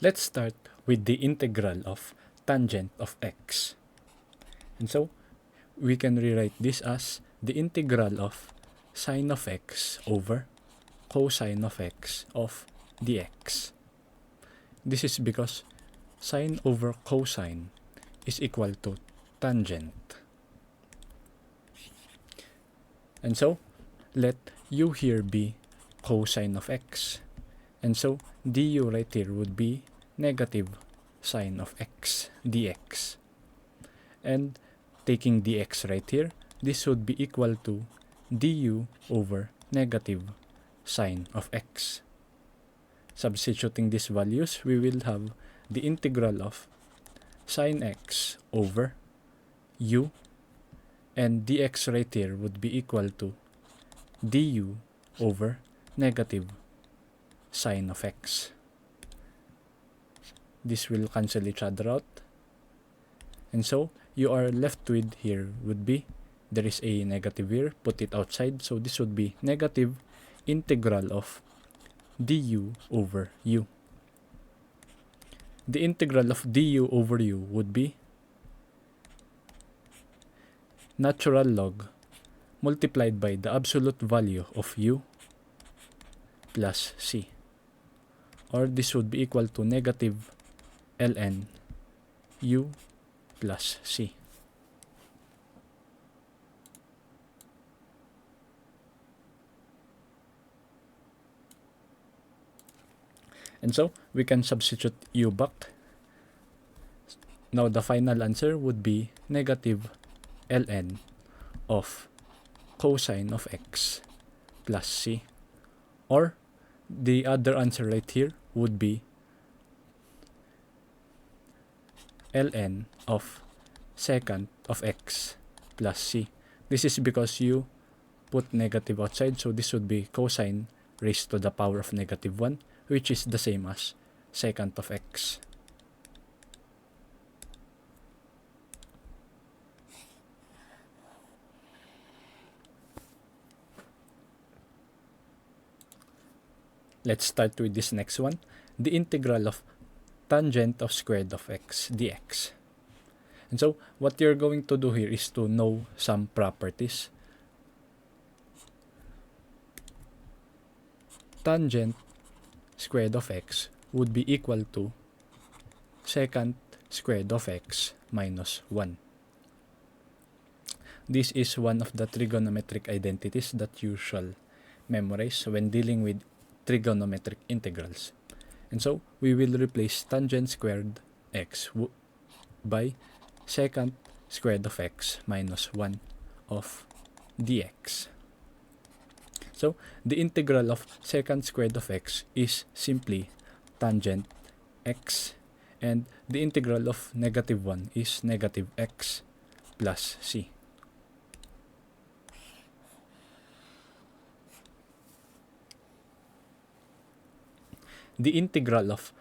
Let's start with the integral of tangent of x. And so, we can rewrite this as the integral of sine of x over cosine of x of dx. This is because sine over cosine is equal to tangent. And so, let u here be cosine of x. And so, du right here would be negative sine of x dx. And taking dx right here, this would be equal to du over negative sine of x. Substituting these values, we will have the integral of sine x over u, and dx right here would be equal to du over negative sine of x. This will cancel each other out. And so, you are left with here would be, there is a negative here, put it outside. So, this would be negative integral of du over u. The integral of du over u would be natural log multiplied by the absolute value of u plus c. Or this would be equal to negative ln u plus c. And so, we can substitute u back. Now, the final answer would be negative ln of cosine of x plus c. Or, the other answer right here would be ln of secant of x plus c. This is because you put negative outside, so this would be cosine raised to the power of negative 1, which is the same as secant of x. Let's start with this next one, the integral of tangent of squared of x dx. And so, what you're going to do here is to know some properties. Tangent squared of x would be equal to secant squared of x minus 1. This is one of the trigonometric identities that you shall memorize when dealing with trigonometric integrals. And so, we will replace tangent squared x by secant squared of x minus 1 of dx. So, the integral of secant squared of x is simply tangent x, and the integral of negative 1 is negative x plus c. The integral of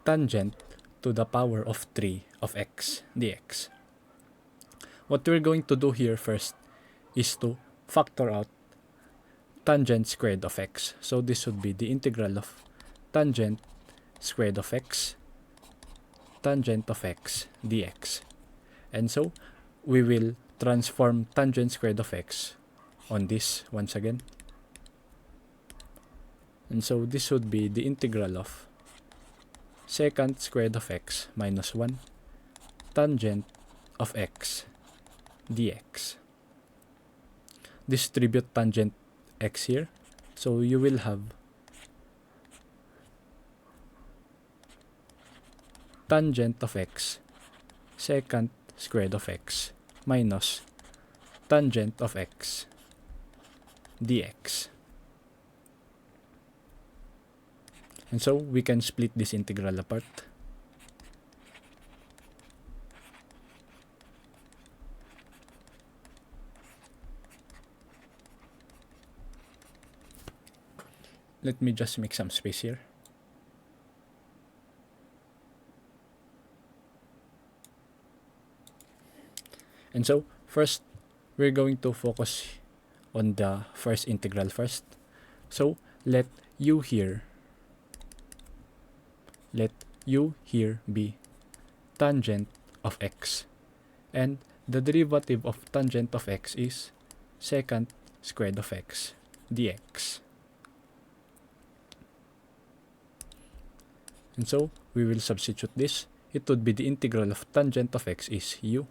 tangent to the power of 3 of x dx. What we're going to do here first is to factor out tangent squared of x. So this would be the integral of tangent squared of x dx. And so we will transform tangent squared of x on this once again. And so this would be the integral of secant squared of x minus 1 tangent of x dx. Distribute tangent x here. So you will have tangent of x secant squared of x minus tangent of x dx. And so, we can split this integral apart. Let me just make some space here. And so, first, we're going to focus on the first integral first. So, let u here let u here be tangent of x. And the derivative of tangent of x is secant squared of x dx. And so we will substitute this. It would be the integral of tangent of x is u.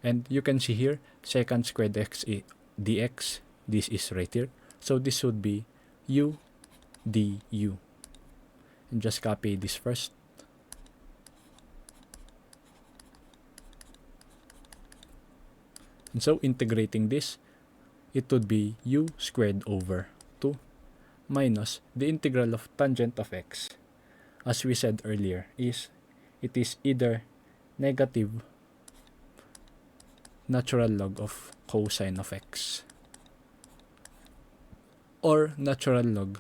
And you can see here, secant squared x dx, this is right here. So this would be u du. And just copy this first. And so integrating this, it would be u squared over 2 minus the integral of tangent of x. As we said earlier, it is either negative natural log of cosine of x or natural log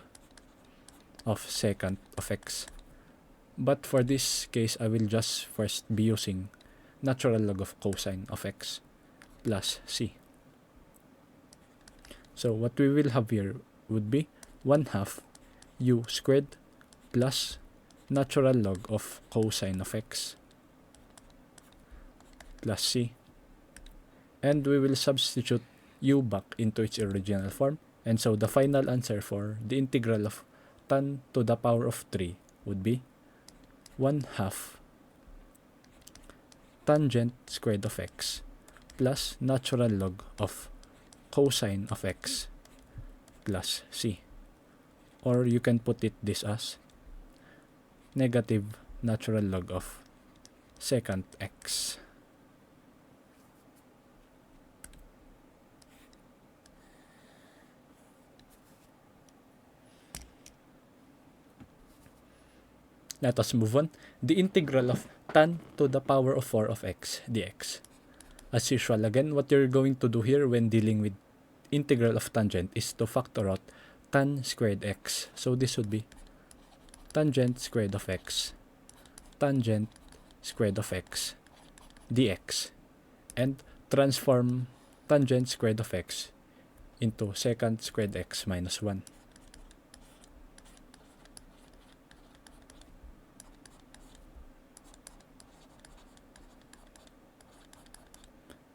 of secant of x. But for this case, I will just first be using natural log of cosine of x plus c. So what we will have here would be 1/2 u squared plus natural log of cosine of x plus c. And we will substitute u back into its original form. And so the final answer for the integral of tan to the power of 3 would be 1/2 tangent squared of x plus natural log of cosine of x plus c. Or you can put it this as negative natural log of secant x. Let us move on. The integral of tan to the power of 4 of x dx. As usual, again, what you're going to do here when dealing with integral of tangent is to factor out tan squared x. So this would be tangent squared of x, tangent squared of x dx, and transform tangent squared of x into secant squared x minus 1.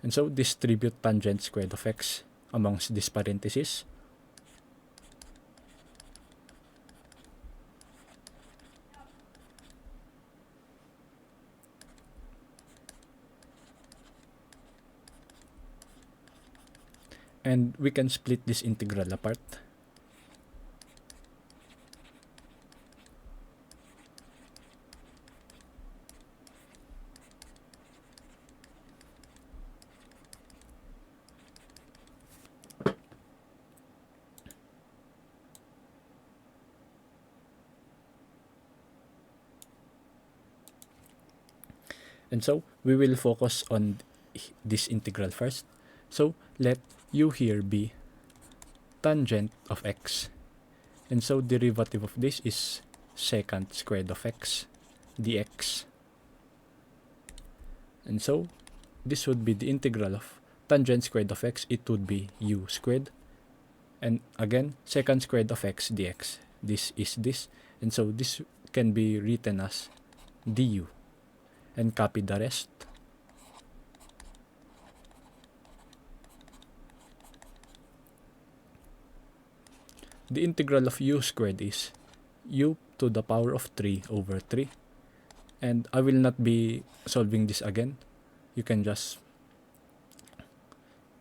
And so distribute tangent squared of x amongst these parentheses. And we can split this integral apart. And so we will focus on this integral first. So let u here be tangent of x. And so derivative of this is secant squared of x dx. And so this would be the integral of tangent squared of x. It would be u squared. And again, secant squared of x dx. This is this. And so this can be written as du. And copy the rest. The integral of u squared is u to the power of 3 over 3. And I will not be solving this again. You can just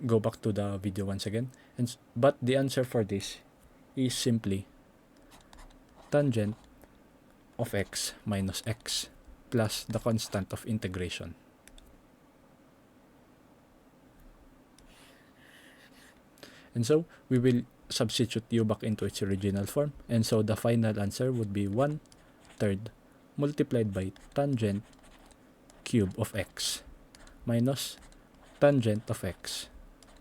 go back to the video once again. But the answer for this is simply tangent of x minus x plus the constant of integration. And so we will substitute u back into its original form. And so the final answer would be 1/3 multiplied by tangent cube of x minus tangent of x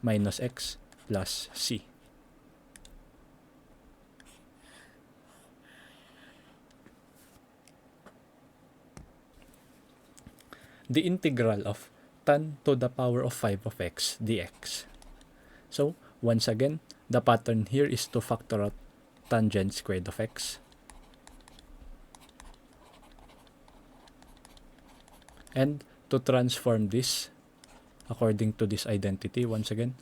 minus x plus c. The integral of tan to the power of 5 of x dx. So once again, the pattern here is to factor out tangent squared of x. And to transform this according to this identity, once again,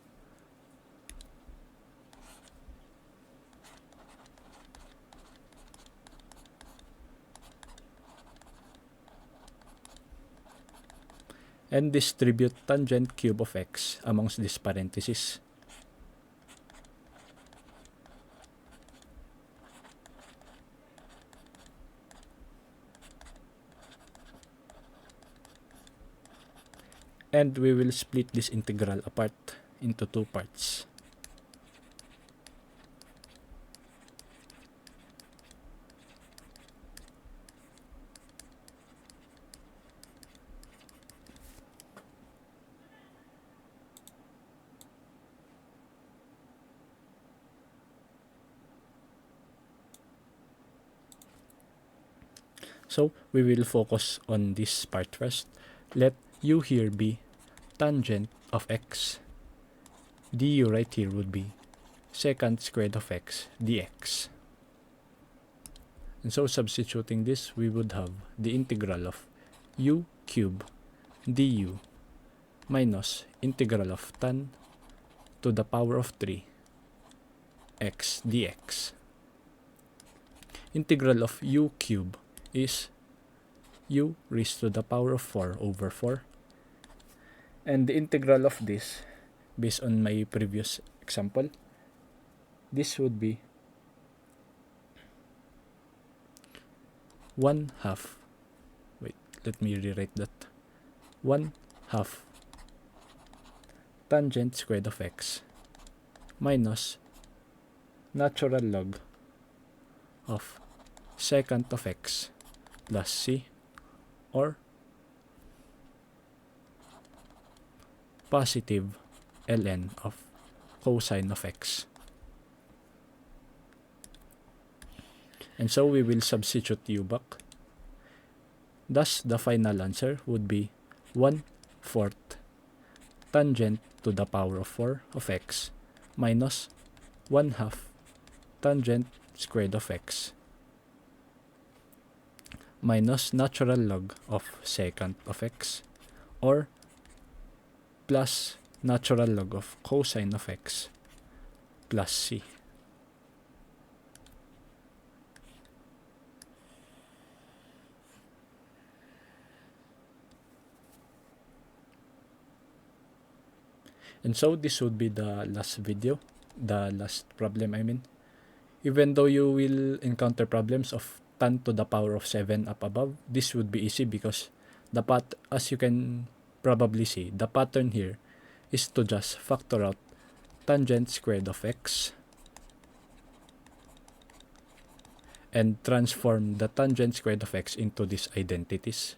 and distribute tangent cube of x amongst these parentheses. And we will split this integral apart into two parts. So we will focus on this part first. Let u here be tangent of x. Du right here would be secant squared of x dx. And so substituting this, we would have the integral of u cube du minus integral of tan to the power of 3 x dx. Integral of u cube is u raised to the power of 4 over 4. And the integral of this, based on my previous example, this would be 1/2. Wait, let me rewrite that. 1/2 tangent squared of x minus natural log of secant of x plus c, or positive ln of cosine of x. And so we will substitute u back. Thus the final answer would be 1/4 tangent to the power of 4 of x minus 1/2 tangent squared of x minus natural log of secant of x, or plus natural log of cosine of x plus c. And so this would be the last video, the last problem I mean. Even though you will encounter problems of tan to the power of 7 up above, this would be easy because as you can probably see, the pattern here is to just factor out tangent squared of x and transform the tangent squared of x into these identities.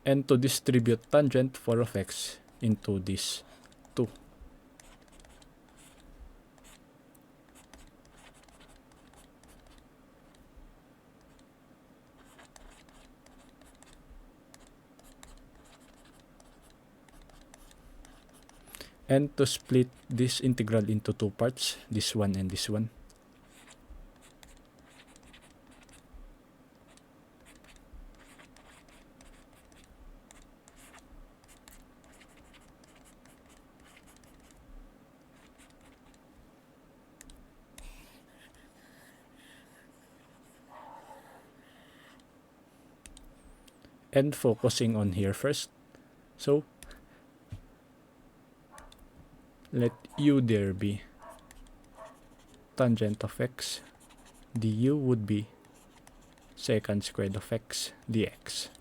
And to distribute tangent 4 of x into these two. And to split this integral into two parts, this one and this one. And focusing on here first. So let u there be tangent of x. Du would be secant squared of x dx.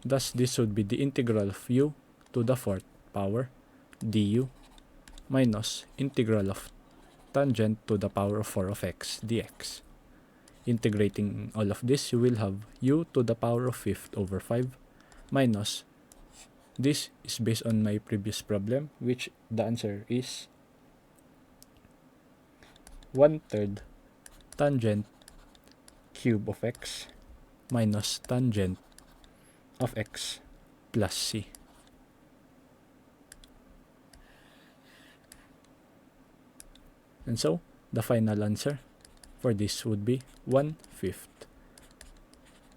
Thus this would be the integral of u to the 4th power du minus integral of tangent to the power of 4 of x dx. Integrating all of this, you will have u to the power of 5th over 5 minus, this is based on my previous problem, which the answer is 1/3 tangent cube of x minus tangent of x plus c. And so, the final answer for this would be 1/5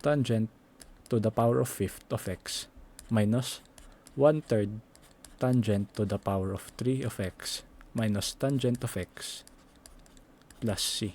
tangent to the power of fifth of x minus 1/3 tangent to the power of 3 of x minus tangent of x plus c.